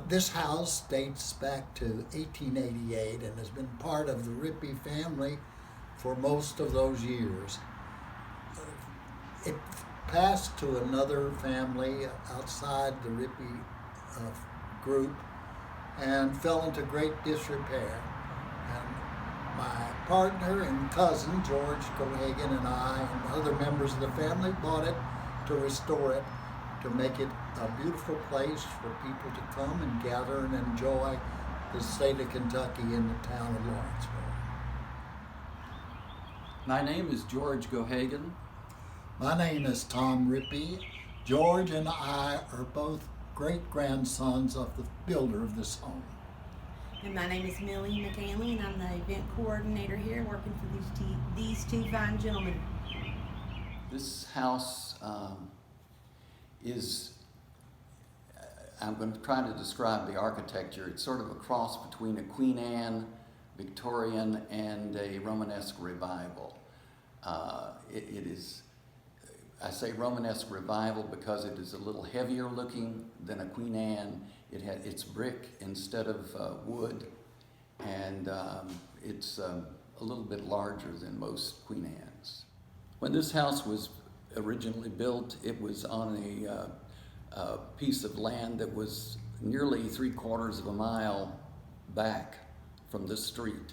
This house dates back to 1888 and has been part of the Ripy family for most of those years. It passed to another family outside the Ripy group and fell into great disrepair. And my partner and cousin, George Cohagen, and I, and other members of the family bought it to restore it, to make it a beautiful place for people to come and gather and enjoy the state of Kentucky in the town of Lawrenceburg. My name is George Cohagen. My name is Tom Ripy. George and I are both great-grandsons of the builder of this home. And my name is Millie McCanley, and I'm the event coordinator here, working for these two fine gentlemen. This house I'm going to try to describe the architecture. It's sort of a cross between a Queen Anne, Victorian, and a Romanesque revival. It is, I say Romanesque revival because it is a little heavier looking than a Queen Anne. It's brick instead of wood, and it's a little bit larger than most Queen Annes. When this house was originally built, it was on a piece of land that was nearly 3/4 of a mile back from the street,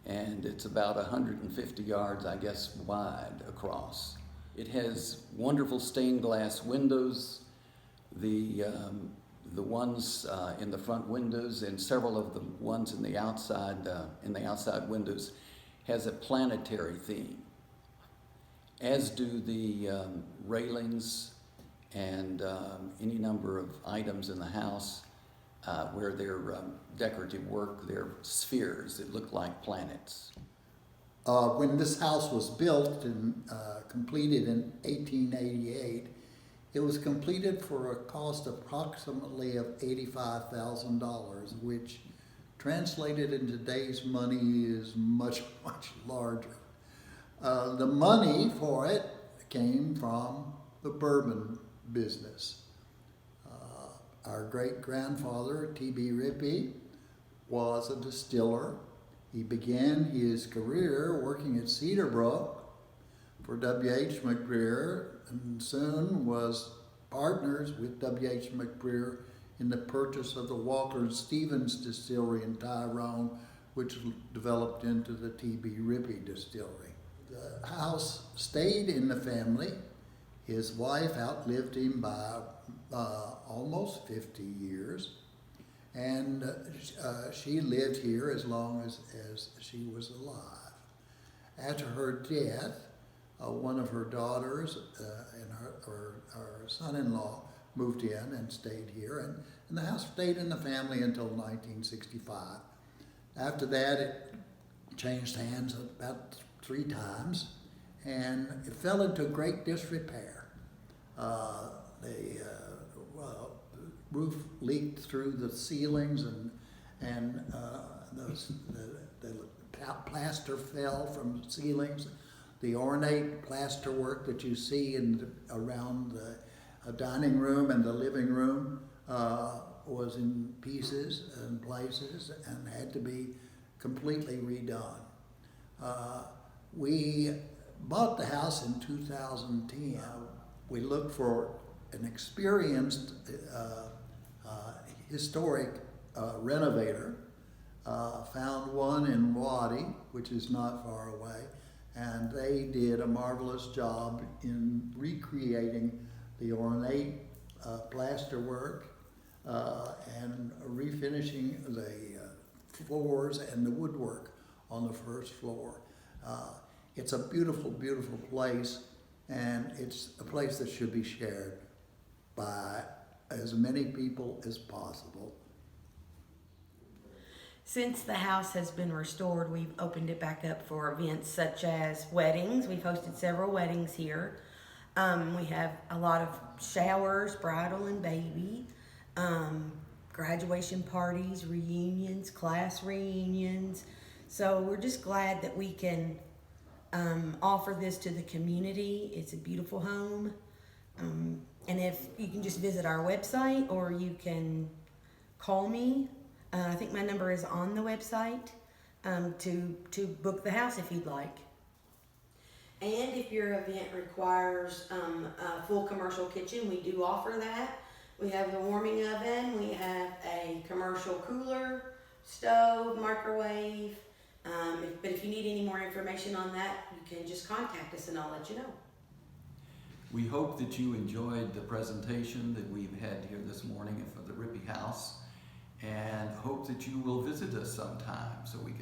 and it's about 150 yards, I guess, wide across. It has wonderful stained glass windows. The ones in the front windows and several of the ones in the outside windows has a planetary theme, as do the railings and any number of items in the house where they're decorative work. They're spheres that look like planets. When this house was built and completed in 1888, it was completed for a cost approximately of $85,000, which translated in today's money is much, much larger. The money for it came from the bourbon business. Our great-grandfather, T.B. Ripy, was a distiller. He began his career working at Cedarbrook for W.H. McBrear, and soon was partners with W.H. McBrear in the purchase of the Walker Stevens distillery in Tyrone, which developed into the T.B. Ripy distillery. The house stayed in the family. His wife outlived him by almost 50 years, and she lived here as long as she was alive. After her death, one of her daughters and her son-in-law moved in and stayed here, and the house stayed in the family until 1965. After that, it changed hands about 3 times, and it fell into great disrepair. The roof leaked through the ceilings, and the plaster fell from the ceilings. The ornate plaster work that you see around the dining room and the living room was in pieces and places and had to be completely redone. We bought the house in 2010. We looked for an experienced historic renovator, found one in Waddy, which is not far away, and they did a marvelous job in recreating the ornate plaster work and refinishing the floors and the woodwork on the first floor. It's a beautiful, beautiful place, and it's a place that should be shared by as many people as possible. Since the house has been restored, we've opened it back up for events such as weddings. We've hosted several weddings here. We have a lot of showers, bridal and baby, graduation parties, reunions, class reunions. So we're just glad that we can offer this to the community. It's a beautiful home. And if you can just visit our website, or you can call me. I think my number is on the website to book the house if you'd like. And if your event requires a full commercial kitchen, we do offer that. We have a warming oven, we have a commercial cooler, stove, microwave. But if you need any more information on that, you can just contact us and I'll let you know. We hope that you enjoyed the presentation that we've had here this morning for the Ripy House, and hope that you will visit us sometime so we